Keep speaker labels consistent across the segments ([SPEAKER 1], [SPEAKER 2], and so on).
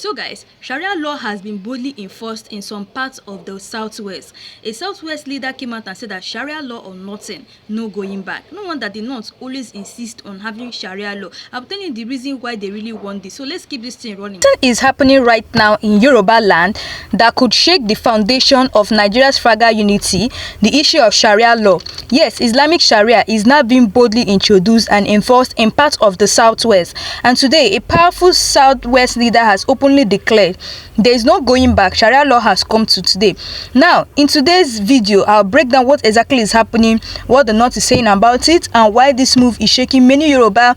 [SPEAKER 1] So guys, Sharia law has been boldly enforced in some parts of the southwest. A southwest leader came out and said that Sharia law or nothing, no going back. No wonder the North always insist on having Sharia law. I'm telling you the reason why they really want this. So let's keep this thing running. What is happening right now in Yoruba land that could shake the foundation of Nigeria's fragile unity? The issue of Sharia law. Yes, Islamic Sharia is now being boldly introduced and enforced in parts of the southwest. And today, a powerful southwest leader has openly declared there is no going back. Sharia law has come to today. Now, in today's video, I'll break down what exactly is happening, what the North is saying about it, and why this move is shaking many Yoruba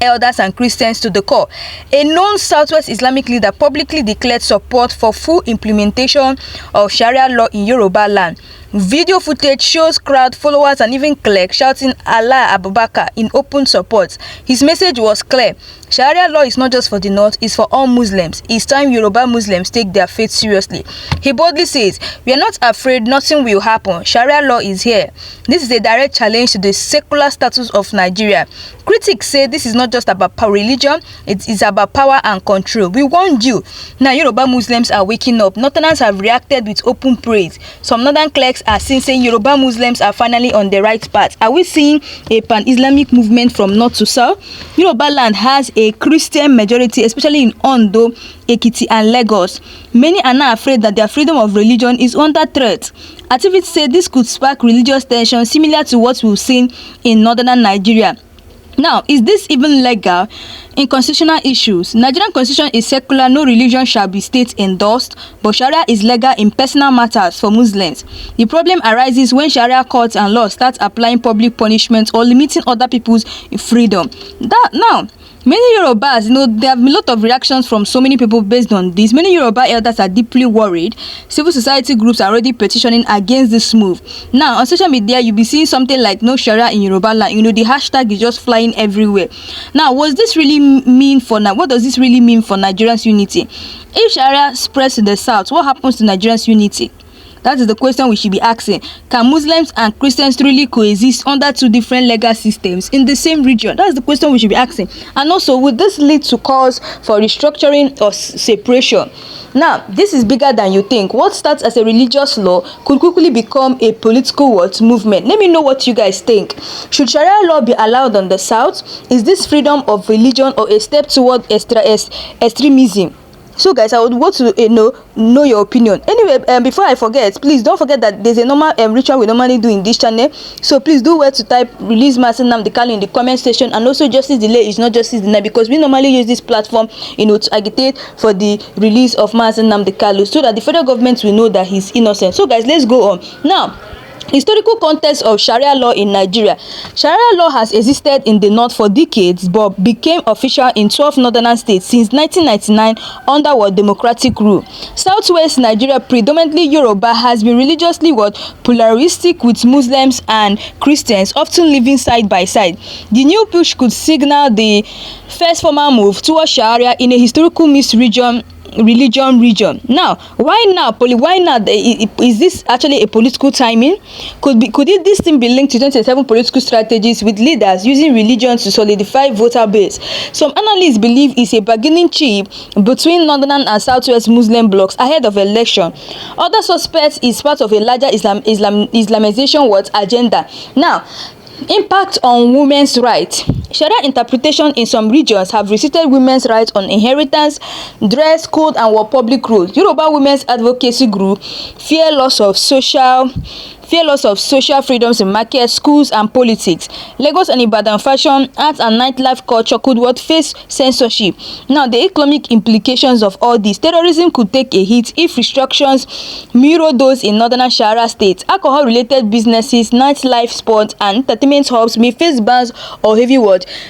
[SPEAKER 1] elders and Christians to the core. A known Southwest Islamic leader publicly declared support for full implementation of Sharia law in Yoruba land. Video footage shows crowd, followers, and even clerks shouting Allah Abubakar in open support. His message was clear. Sharia law is not just for the North, it's for all Muslims. It's time Yoruba Muslims take their faith seriously. He boldly says, "We are not afraid, nothing will happen. Sharia law is here." This is a direct challenge to the secular status of Nigeria. Critics say this is not just about religion, it is about power and control. We warned you. Now Yoruba Muslims are waking up. Northerners have reacted with open praise. Some northern clerks are saying Yoruba Muslims are finally on the right path. Are we seeing a pan-Islamic movement from north to south? Yoruba land has a Christian majority, especially in Ondo, Ekiti, and Lagos. Many are now afraid that their freedom of religion is under threat. Activists say this could spark religious tension similar to what we've seen in northern Nigeria. Now, is this even legal? In constitutional issues, Nigerian constitution is secular, no religion shall be state endorsed, but Sharia is legal in personal matters for Muslims. The problem arises when Sharia courts and laws start applying public punishment or limiting other people's freedom. Now, many Yorubas, there have been a lot of reactions from so many people based on this. Many Yoruba elders are deeply worried. Civil society groups are already petitioning against this move. Now, on social media, you'll be seeing something like no Sharia in Yoruba land. The hashtag is just flying everywhere. Now, what does this really mean for Nigerians' unity? If Sharia spreads to the south, what happens to Nigerians' unity? That is the question we should be asking. Can Muslims and Christians really coexist under two different legal systems in the same region? That's the question we should be asking. And also, would this lead to cause for restructuring or separation? Now, this is bigger than you think. What starts as a religious law could quickly become a political movement. Let me know what you guys think. Should Sharia law be allowed on the south? Is this freedom of religion or a step toward extremism? So guys, I would want to know your opinion. Anyway, before I forget, please don't forget that there's a normal ritual we normally do in this channel. So please do well to type release Mazi Nnamdi Kanu in the comment section, and also justice delay is not justice denied, because we normally use this platform to agitate for the release of Mazi Nnamdi Kanu so that the federal government will know that he's innocent. So guys, let's go on. Now, historical context of Sharia law in Nigeria. Sharia law has existed in the north for decades but became official in 12 northern states since 1999 under democratic rule. Southwest Nigeria, predominantly Yoruba, has been religiously pluralistic, with Muslims and Christians often living side by side. The new push could signal the first formal move towards Sharia in a historical mixed religion. Now, why now? Why now? Is this actually a political timing? Could this thing be linked to 27 political strategies with leaders using religion to solidify voter base? Some analysts believe it's a bargaining chip between northern and southwest Muslim blocs ahead of election. Other suspects is part of a larger Islamization agenda. Now, impact on women's rights. Sharia interpretation in some regions have restricted women's rights on inheritance, dress code, and public roles. Yoruba women's advocacy group fear loss of social freedoms in markets, schools, and politics. Lagos and Ibadan fashion, arts, and nightlife culture could face censorship. Now, the economic implications of all this: terrorism could take a hit if restrictions mirror those in northern Sharia states. Alcohol-related businesses, nightlife, sports, and entertainment hubs may face bans or heavy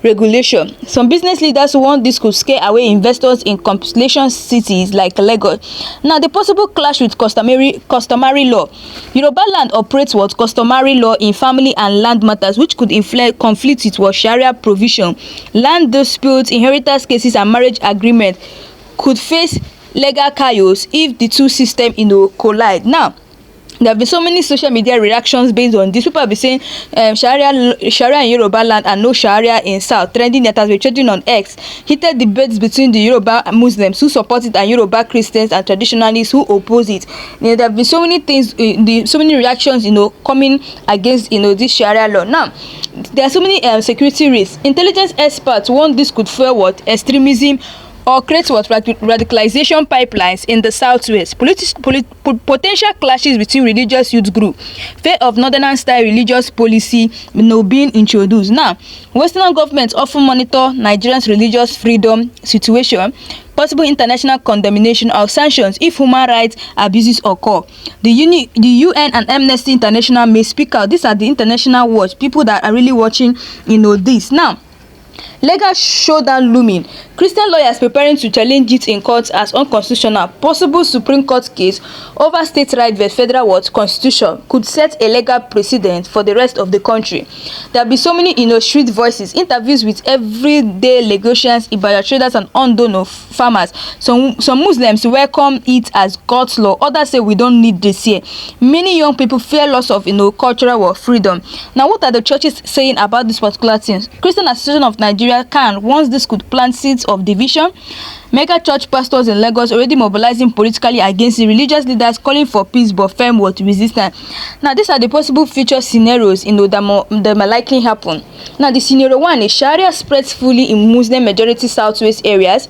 [SPEAKER 1] regulation. Some business leaders want this could scare away investors in competition cities like Lagos. Now, the possible clash with customary law. Yoruba land operates customary law in family and land matters, which could conflict with Sharia provision. Land disputes, inheritance cases, and marriage agreement could face legal chaos if the two systems collide. Now, There have been so many social media reactions based on this. People have been saying Sharia in Yoruba land and no Sharia in South. Trending that has been trending on X. Heated debates between the Yoruba Muslims who support it and Yoruba Christians and traditionalists who oppose it. There have been so many things, so many reactions, coming against, this Sharia law. Now, there are so many security risks. Intelligence experts warn this could fuel what? Extremism, or create what? Radicalization pipelines in the southwest. Potential clashes between religious youth group. Fear of northern style religious policy, being introduced. Now, Western governments often monitor Nigerians' religious freedom situation. Possible international condemnation or sanctions if human rights abuses occur. The UN and Amnesty International may speak out. These are the international watch, people that are really watching, this. Now, legal showdown looming. Christian lawyers preparing to challenge it in court as unconstitutional. Possible Supreme Court case over state right vs federal constitution could set a legal precedent for the rest of the country. There have been so many street voices, interviews with everyday Lagosians, Ibadan traders and Ondo farmers. Some Muslims welcome it as God's law. Others say we don't need this here. Many young people fear loss of cultural freedom. Now, what are the churches saying about this particular thing? Christian Association of Nigeria can once this could plant seeds of division. Mega church pastors in Lagos already mobilizing politically against the religious leaders calling for peace but firm with resistance. Now, these are the possible future scenarios that might likely happen. Now, the scenario 1 is Sharia spreads fully in Muslim majority southwest areas.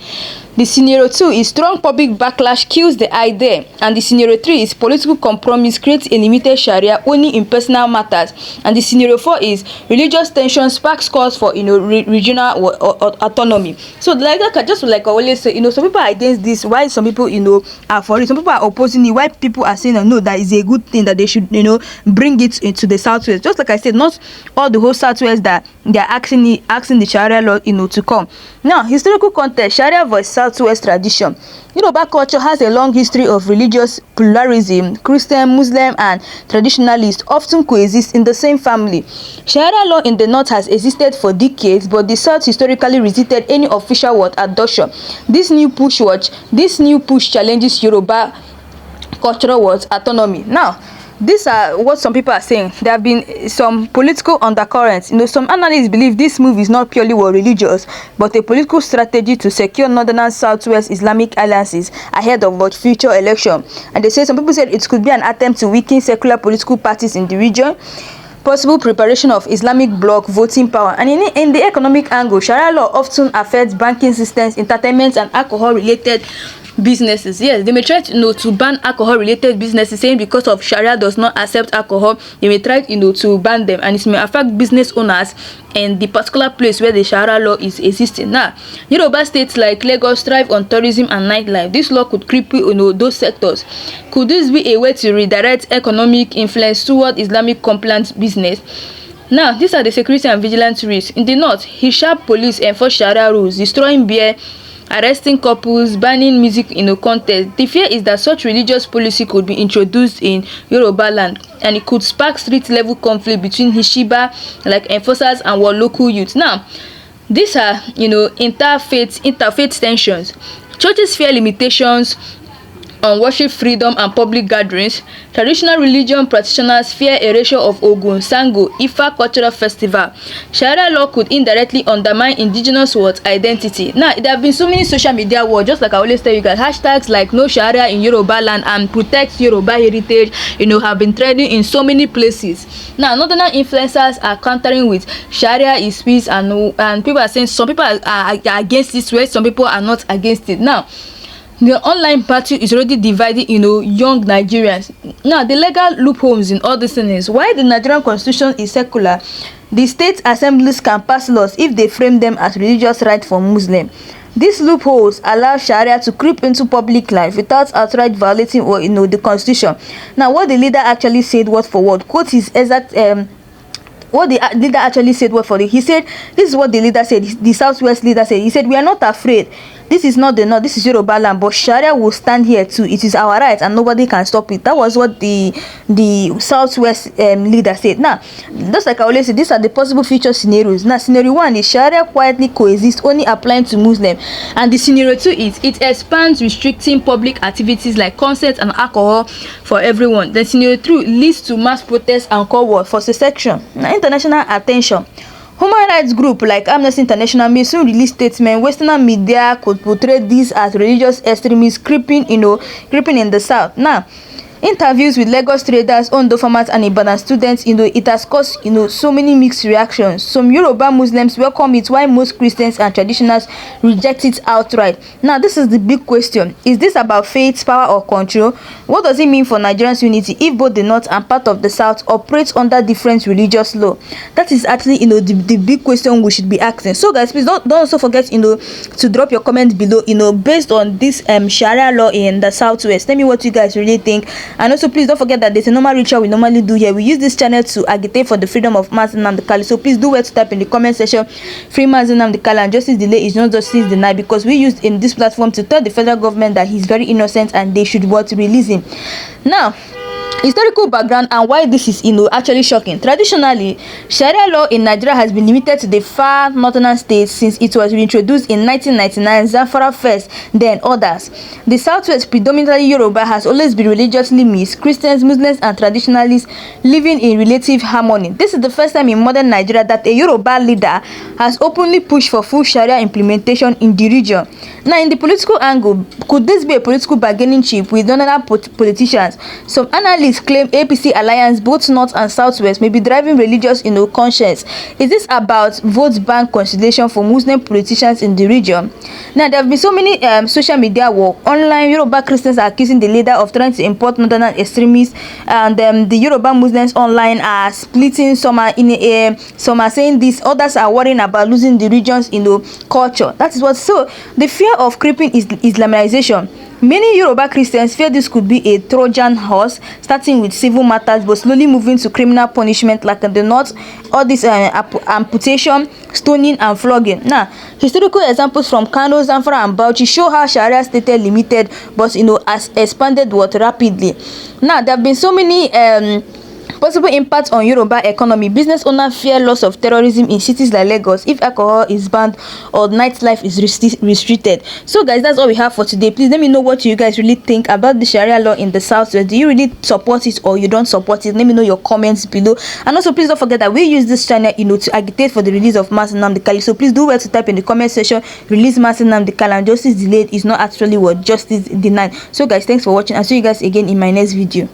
[SPEAKER 1] The scenario 2 is strong public backlash kills the idea, and the scenario 3 is political compromise creates a limited Sharia only in personal matters, and the scenario 4 is religious tension sparks calls for regional autonomy. So like I always say, some people are against this, while some people are for it. Some people are opposing it, while people are saying no, that is a good thing, that they should bring it into the southwest. Just like I said, not all the whole southwest that they are asking the Sharia law to come. Now, historical context: Sharia versus southwest tradition. Yoruba culture has a long history of religious pluralism. Christian, Muslim and traditionalists often coexist in the same family. Sharia law in the north has existed for decades, but the south historically resisted any official adoption. This new push challenges Yoruba cultural autonomy. Now, these are what some people are saying. There have been some political undercurrents. Some analysts believe this move is not purely religious, but a political strategy to secure northern and southwest Islamic alliances ahead of future election. And they say, some people said it could be an attempt to weaken secular political parties in the region. Possible preparation of Islamic bloc voting power. And in the economic angle, Sharia law often affects banking systems, entertainment and alcohol-related businesses. Yes, they may try to ban alcohol-related businesses, saying because of Sharia does not accept alcohol, they may try to ban them, and it may affect business owners in the particular place where the Sharia law is existing. Now, Yoruba states like Lagos thrive on tourism and nightlife. This law could cripple those sectors. Could this be a way to redirect economic influence toward Islamic compliant business? Now, these are the security and vigilance risks. In the north, Hijab police enforce Sharia rules, destroying beer, arresting couples, banning music contest. The fear is that such religious policy could be introduced in Yoruba land, and it could spark street level conflict between Hishiba like enforcers and local youth. Now, these are interfaith tensions. Churches fear limitations on worship freedom and public gatherings. Traditional religion practitioners fear erasure of Ogun, Sango, Ifa cultural festival. Sharia law could indirectly undermine indigenous identity. Now, there have been so many social media words, just like I always tell you guys, hashtags like no Sharia in Yoruba land and protect Yoruba heritage, have been trending in so many places. Now, northern influencers are countering with Sharia is peace, and people are saying some people are against this way, some people are not against it. Now, the online battle is already dividing, young Nigerians. Now, the legal loopholes in all these things. While the Nigerian constitution is secular, the state assemblies can pass laws if they frame them as religious right for Muslims. These loopholes allow Sharia to creep into public life without outright violating the constitution. Now, what the leader actually said word for word, quote his exact what the leader actually said word for word. He said, this is what the leader said, the southwest leader said. He said, we are not afraid. this is not the north, this is Yoruba land, but Sharia will stand here too. It is our right and nobody can stop it. That was what the Southwest leader said. Now, just like I always say, these are the possible future scenarios. Now, scenario 1 is Sharia quietly coexist, only applying to Muslims, and the scenario 2 is it expands, restricting public activities like concerts and alcohol for everyone. Then scenario 3 leads to mass protests and call for secession. Now, international attention. Human rights group like Amnesty International may soon release statement. Western media could portray this as religious extremism creeping in the south. Now, interviews with Lagos traders, Ondo farmers and Ibadan students, it has caused so many mixed reactions. Some Yoruba Muslims welcome it while most Christians and traditionalists reject it outright. Now, this is the big question. Is this about faith, power or control? What does it mean for Nigerians' unity if both the north and part of the south operate under different religious law? That is actually the big question we should be asking. So guys, please don't also forget to drop your comment below based on this Sharia law in the southwest. Tell me what you guys really think. And also, please don't forget that there's a normal ritual we normally do here. We use this channel to agitate for the freedom of Mazi Nnamdi Kanu. So please do well to type in the comment section, free Mazi Nnamdi Kanu and justice delay is not justice denied, because we used in this platform to tell the federal government that he's very innocent and they should release him. Now, historical background and why this is actually shocking. Traditionally, Sharia law in Nigeria has been limited to the far northern states since it was reintroduced in 1999, Zamfara first, then others. The southwest, predominantly Yoruba, has always been religiously mixed, Christians, Muslims and traditionalists living in relative harmony. This is the first time in modern Nigeria that a Yoruba leader has openly pushed for full Sharia implementation in the region. Now, in the political angle, could this be a political bargaining chip with other politicians? Some analysts claim APC alliance, both north and southwest, may be driving religious conscience. Is this about vote bank consolidation for Muslim politicians in the region? Now, there have been so many social media war. Online, Yoruba Christians are accusing the leader of trying to import northern extremists, and the Yoruba Muslims online are splitting. Some are saying this, others are worrying about losing the region's culture. That is what. So the fear of creeping Islamization. Many Yoruba Christians fear this could be a Trojan horse, starting with civil matters but slowly moving to criminal punishment like in the north, all this amputation, stoning and flogging. Now, historical examples from Kano, Zamfara and Bauchi show how Sharia stated limited but has expanded rapidly. Now, there have been so many possible impact on Yoruba economy. Business owners fear loss of terrorism in cities like Lagos if alcohol is banned or nightlife is restricted. So guys, that's all we have for today. Please let me know what you guys really think about the Sharia law in the south. Do you really support it or you don't support it? Let me know your comments below. And also, please don't forget that we use this channel to agitate for the release of Mazi Nnamdi Kanu. So please do well to type in the comment section, release Mazi Nnamdi Kanu, and justice delayed is not actually what justice denied. So guys, thanks for watching. I'll see you guys again in my next video.